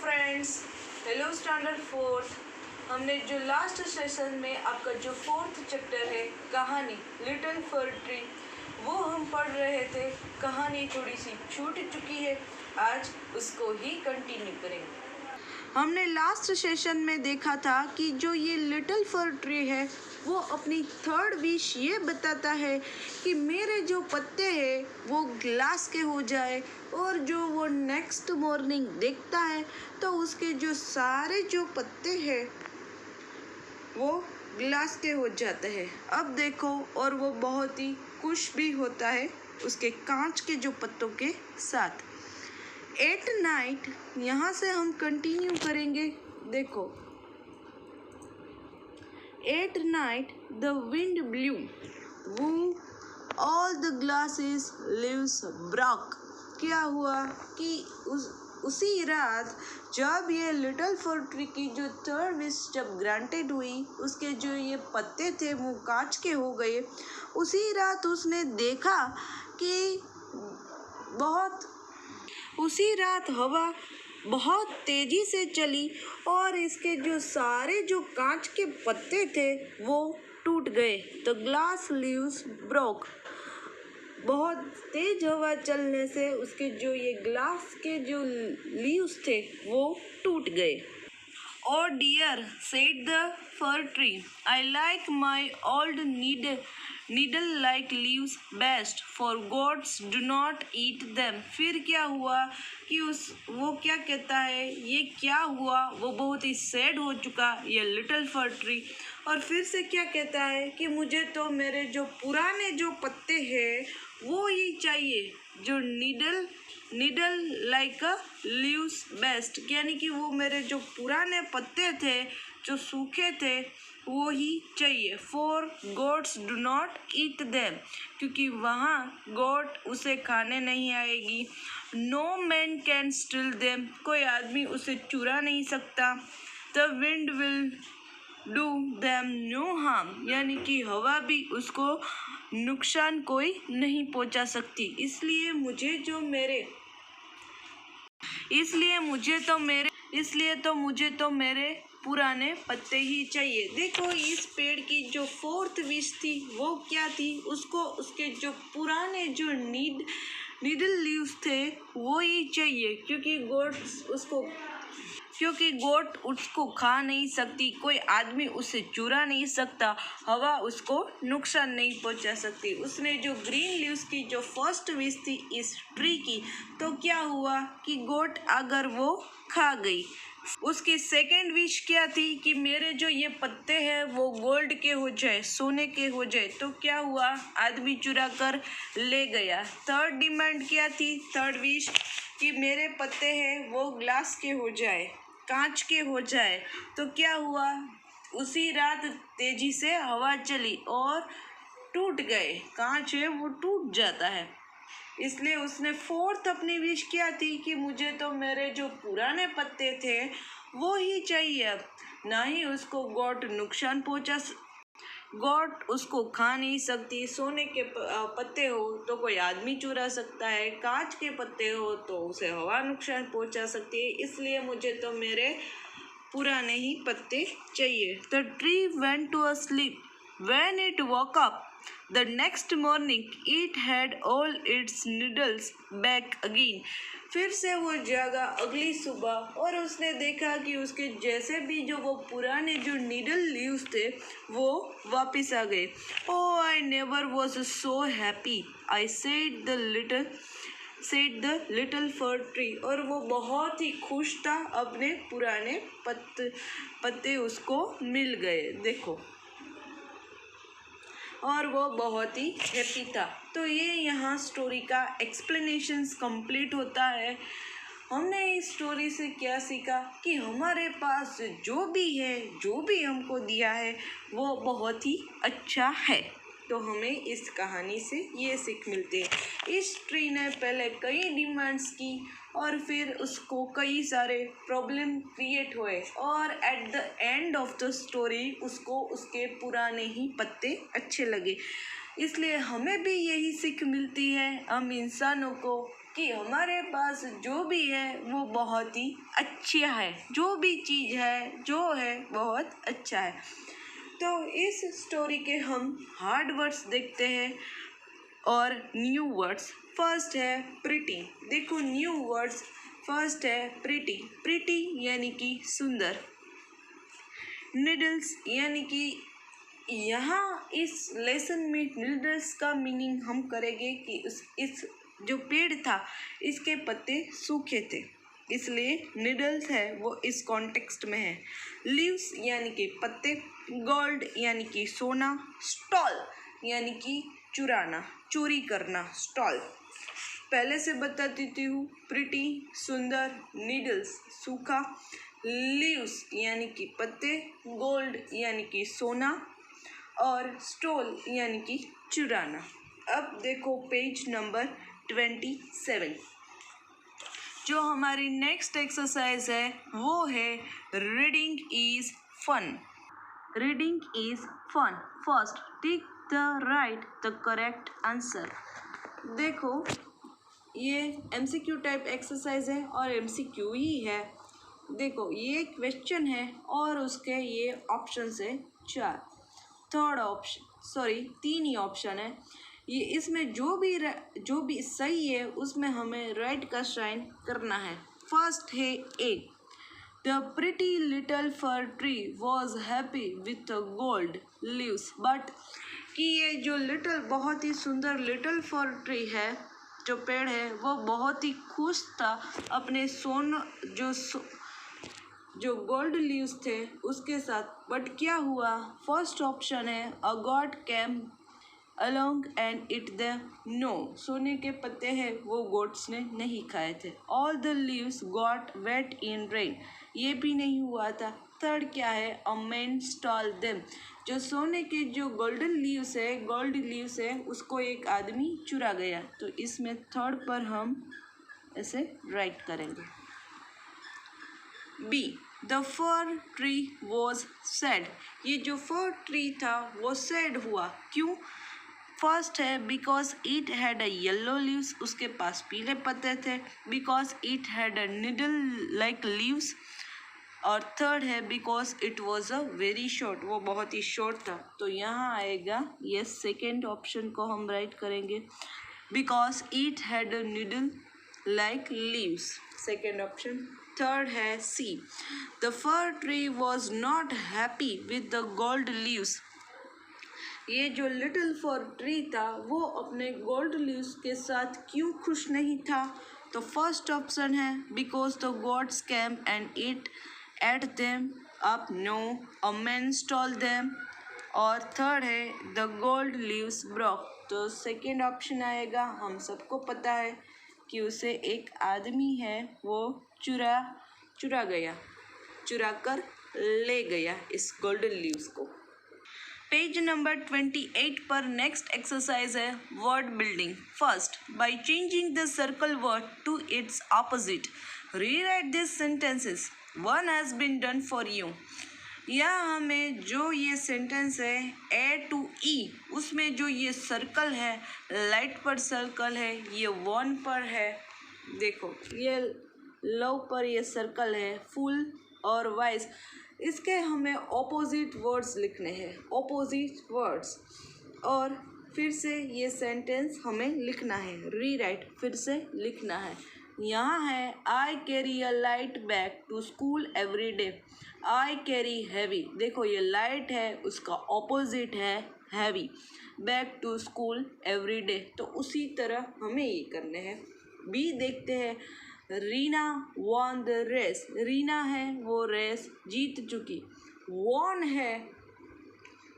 Friends, hello standard fourth. हमने जो last session में आपका जो फोर्थ चैप्टर है कहानी लिटिल फर ट्री, वो हम पढ़ रहे थे। कहानी थोड़ी सी छूट चुकी है, आज उसको ही कंटिन्यू करेंगे। हमने लास्ट सेशन में देखा था कि जो ये लिटिल फर ट्री है वो अपनी थर्ड विश ये बताता है कि मेरे जो पत्ते हैं वो ग्लास के हो जाए, और जो वो नेक्स्ट मॉर्निंग देखता है तो उसके जो सारे जो पत्ते हैं वो ग्लास के हो जाते हैं। अब देखो, और वो बहुत ही खुश भी होता है उसके कांच के जो पत्तों के साथ। एट नाइट, यहाँ से हम कंटिन्यू करेंगे। देखो, at night the wind blew वो all the glasses leaves broke. क्या हुआ कि उसी रात जब ये लिटिल फर ट्री की जो थर्ड विश जब ग्रांटेड हुई, उसके जो ये पत्ते थे वो कांच के हो गए। उसी रात उसने देखा कि उसी रात हवा बहुत तेजी से चली और इसके जो सारे जो कांच के पत्ते थे वो टूट गए। The glass leaves broke. बहुत तेज हवा चलने से उसके जो ये ग्लास के जो लीव्स थे वो टूट गए। Oh dear, said the fir tree, I like my old needle-like leaves best, for goats do not eat them. फिर क्या हुआ कि वो क्या कहता है, ये क्या हुआ, वो बहुत ही सैड हो चुका ये लिटिल फर ट्री। और फिर से क्या कहता है कि मुझे तो मेरे जो पुराने जो पत्ते हैं वो ही चाहिए, जो नीडल लाइक लीव्स बेस्ट, यानी कि वो मेरे जो पुराने पत्ते थे जो सूखे थे वो ही चाहिए। For goats do not eat them, क्योंकि वहाँ गोट उसे खाने नहीं आएगी। No man can steal them, कोई आदमी उसे चुरा नहीं सकता। The wind will do them no harm, यानी कि हवा भी उसको नुकसान कोई नहीं पहुंचा सकती। इसलिए मुझे तो मेरे पुराने पत्ते ही चाहिए। देखो, इस पेड़ की जो फोर्थ विश थी वो क्या थी, उसको उसके जो पुराने जो नीडल लीव्स थे वो ही चाहिए, क्योंकि गोट उसको खा नहीं सकती, कोई आदमी उसे चुरा नहीं सकता, हवा उसको नुकसान नहीं पहुंचा सकती। उसने जो ग्रीन लीव्स की जो फर्स्ट विश थी इस ट्री की, तो क्या हुआ कि गोट अगर वो खा गई। उसकी सेकेंड विश क्या थी कि मेरे जो ये पत्ते हैं वो गोल्ड के हो जाए, सोने के हो जाए, तो क्या हुआ, आदमी चुरा कर ले गया। थर्ड डिमांड क्या थी, थर्ड विश, कि मेरे पत्ते हैं वो ग्लास के हो जाए, कांच के हो जाए, तो क्या हुआ, उसी रात तेजी से हवा चली और टूट गए। कांच है वो टूट जाता है। इसलिए उसने फोर्थ अपनी विश क्या थी कि मुझे तो मेरे जो पुराने पत्ते थे वो ही चाहिए। अब ना ही उसको गोट नुकसान पहुंचा, गोट उसको खा नहीं सकती। सोने के पत्ते हो तो कोई आदमी चुरा सकता है, कांच के पत्ते हो तो उसे हवा नुकसान पहुंचा सकती है। इसलिए मुझे तो मेरे पुराने ही पत्ते चाहिए। The tree went to sleep. When it woke up the next morning, it had all its needles back again. फिर से वो जागा अगली सुबह और उसने देखा कि उसके जैसे भी जो वो पुराने जो नीडल लीव्स थे वो वापस आ गए। Oh, I never was so happy, I said the little fir tree. और वो बहुत ही खुश था, अपने पुराने पत्ते उसको मिल गए। देखो, और वो बहुत ही हैप्पी था। तो ये यहाँ स्टोरी का एक्सप्लेनेशंस कंप्लीट होता है। हमने इस स्टोरी से क्या सीखा कि हमारे पास जो भी है, जो भी हमको दिया है वो बहुत ही अच्छा है। तो हमें इस कहानी से ये सीख मिलती है। इस ट्री ने पहले कई डिमांड्स की और फिर उसको कई सारे प्रॉब्लम क्रिएट हुए, और at the end of the story उसको उसके पुराने ही पत्ते अच्छे लगे। इसलिए हमें भी यही सीख मिलती है, हम इंसानों को कि हमारे पास जो भी है वो बहुत ही अच्छा है, जो भी चीज़ है जो है बहुत अच्छा है। तो इस स्टोरी के हम हार्ड वर्ड्स देखते हैं और न्यू वर्ड्स। फर्स्ट है प्रिटी। देखो न्यू वर्ड्स, फर्स्ट है प्रिटी। प्रिटी यानी कि सुंदर। निडल्स यानी कि यहाँ इस लेसन में निडल्स का मीनिंग हम करेंगे कि इस जो पेड़ था इसके पत्ते सूखे थे, इसलिए निडल्स है वो इस कॉन्टेक्स्ट में है। लीव्स यानी कि पत्ते। गोल्ड यानी कि सोना। स्टॉल यानी कि चुराना, चोरी करना, स्टॉल। पहले से बता देती हूँ, प्रिटी सुंदर, नीडल्स सूखा, लीव्स यानी कि पत्ते, गोल्ड यानी कि सोना और स्टोल यानी कि चुराना। अब देखो पेज नंबर 27। जो हमारी नेक्स्ट एक्सरसाइज है वो है reading is fun. Reading is fun. First tick the right the correct answer. देखो ये एमसीक्यू टाइप एक्सरसाइज है और एमसीक्यू ही है। देखो ये क्वेश्चन है और उसके ये ऑप्शन है 4। थर्ड ऑप्शन, सॉरी 3 ही ऑप्शन है। ये इसमें जो भी सही है उसमें हमें राइट का साइन करना है। फर्स्ट है A. The pretty little fir tree was happy with gold leaves. But कि ये जो बहुत ही सुंदर लिटल फर ट्री है, जो पेड़ है, वो बहुत ही खुश था अपने जो गोल्ड लीव्स थे उसके साथ। बट क्या हुआ? फर्स्ट ऑप्शन है a god came along and it the. No, सोने के पत्ते हैं वो गोट्स ने नहीं खाए थे। All the leaves got wet in rain, ये भी नहीं हुआ था। थर्ड क्या है? अ मैन स्टॉल देम, जो सोने के जो गोल्ड लीव्स है उसको एक आदमी चुरा गया। तो इसमें थर्ड पर हम ऐसे राइट करेंगे। B, the fir tree was sad. ये जो फर ट्री था वो सैड हुआ, क्यों? फर्स्ट है because it had a yellow leaves, उसके पास पीले पत्ते थे। Because it had a needle like leaves. और थर्ड है because it was a very short, वो बहुत ही शॉर्ट था। तो यहाँ आएगा ये सेकेंड ऑप्शन को हम राइट करेंगे, because it had a needle like leaves, second option. Third है C, the fir tree was not happy with the gold leaves. ये जो लिटिल फर ट्री था वो अपने गोल्ड लीव्स के साथ क्यों खुश नहीं था? तो फर्स्ट ऑप्शन है because the gods came and it ate them up. No, a man stole them. और थर्ड है द गोल्ड लीव्स ब्रोक। तो सेकेंड ऑप्शन आएगा। हम सबको पता है कि उसे एक आदमी है वो चुरा कर ले गया इस गोल्डन लीव्स को। पेज नंबर 28 पर नेक्स्ट एक्सरसाइज है word building. First, by changing the circle word to its opposite rewrite this sentences. One has been done for you. यहाँ हमें जो ये सेंटेंस है ए टू ई, उसमें जो ये सर्कल है, लाइट पर सर्कल है, ये वन पर है। देखो ये लव पर ये सर्कल है, फुल और वाइस। इसके हमें ऑपोजिट वर्ड्स लिखने हैं, ऑपोजिट वर्ड्स। और फिर से ये सेंटेंस हमें लिखना है, रीराइट फिर से लिखना है। यहाँ है I carry a light bag to school every day. I carry heavy, देखो ये लाइट है, उसका ऑपोजिट है heavy. Bag to school every day, तो उसी तरह हमें ये करने हैं। बी देखते हैं, Reena won the race. Reena है वो रेस जीत चुकी। वॉन है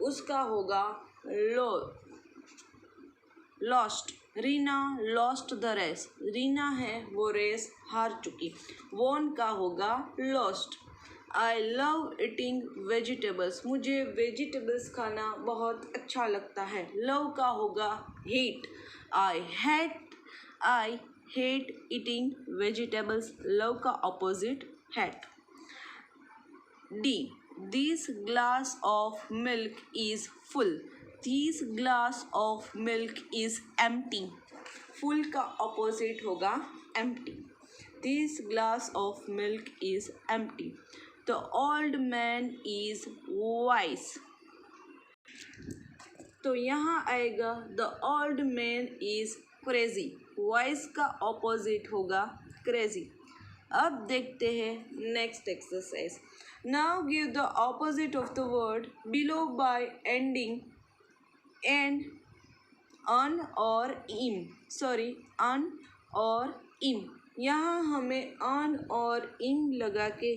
उसका होगा lost. Reena lost the race, Reena है वो रेस हार चुकी। वॉन का होगा lost. I love eating vegetables, मुझे वेजिटेबल्स खाना बहुत अच्छा लगता है। लव का होगा hate. I hate eating vegetables, love का opposite hate. D, this glass of milk is full, this glass of milk is empty. Full का ऑपोजिट होगा empty. This glass of milk is empty. The old man is wise. तो यहाँ आएगा the old man is crazy. Wise का opposite होगा crazy. अब देखते हैं next exercise. Now give the opposite of the word below by ending and un और im. अन और इम। यहाँ हमें अन और इन लगा के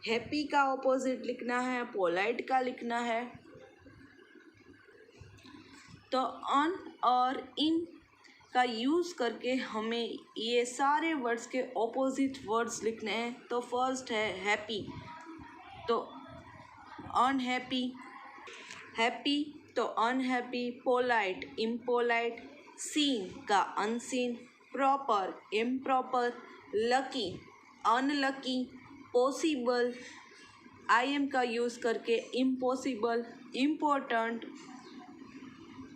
हैप्पी का ऑपोजिट लिखना है, पोलाइट का लिखना है। तो अन और इन का यूज़ करके हमें ये सारे वर्ड्स के ऑपोजिट वर्ड्स लिखने हैं। तो फर्स्ट है हैप्पी, तो अनहैप्पी, हैप्पी तो अनहैप्पी, पोलाइट इम्पोलाइट, सीन का unseen, proper improper, lucky unlucky, possible I M का यूज़ करके impossible, important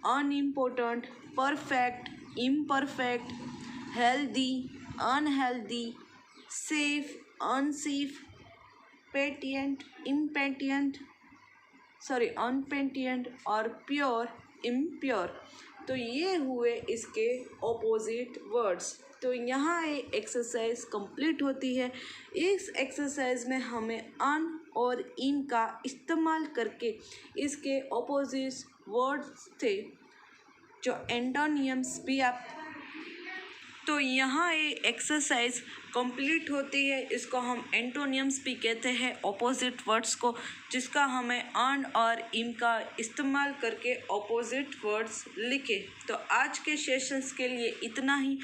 unimportant, perfect imperfect, healthy unhealthy, safe unsafe, patient impatient unpatient और प्योर इम्प्योर। तो ये हुए इसके ऑपोजिट वर्ड्स। तो यहाँ ये एक्सरसाइज कंप्लीट होती है। इस एक्सरसाइज में हमें अन और इन का इस्तेमाल करके इसके ऑपोजिट वर्ड्स थे जो एंटोनियम्स भी आप। तो यहाँ ये एक्सरसाइज कंप्लीट होती है। इसको हम एंटोनियम्स भी कहते हैं ऑपोजिट वर्ड्स को, जिसका हमें अन और इन का इस्तेमाल करके ऑपोजिट वर्ड्स लिखे। तो आज के सेशंस के लिए इतना ही।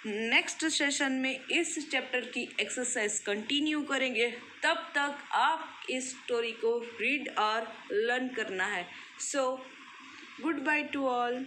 नेक्स्ट सेशन में इस चैप्टर की एक्सरसाइज कंटिन्यू करेंगे। तब तक आप इस स्टोरी को रीड और लर्न करना है। So good by two all.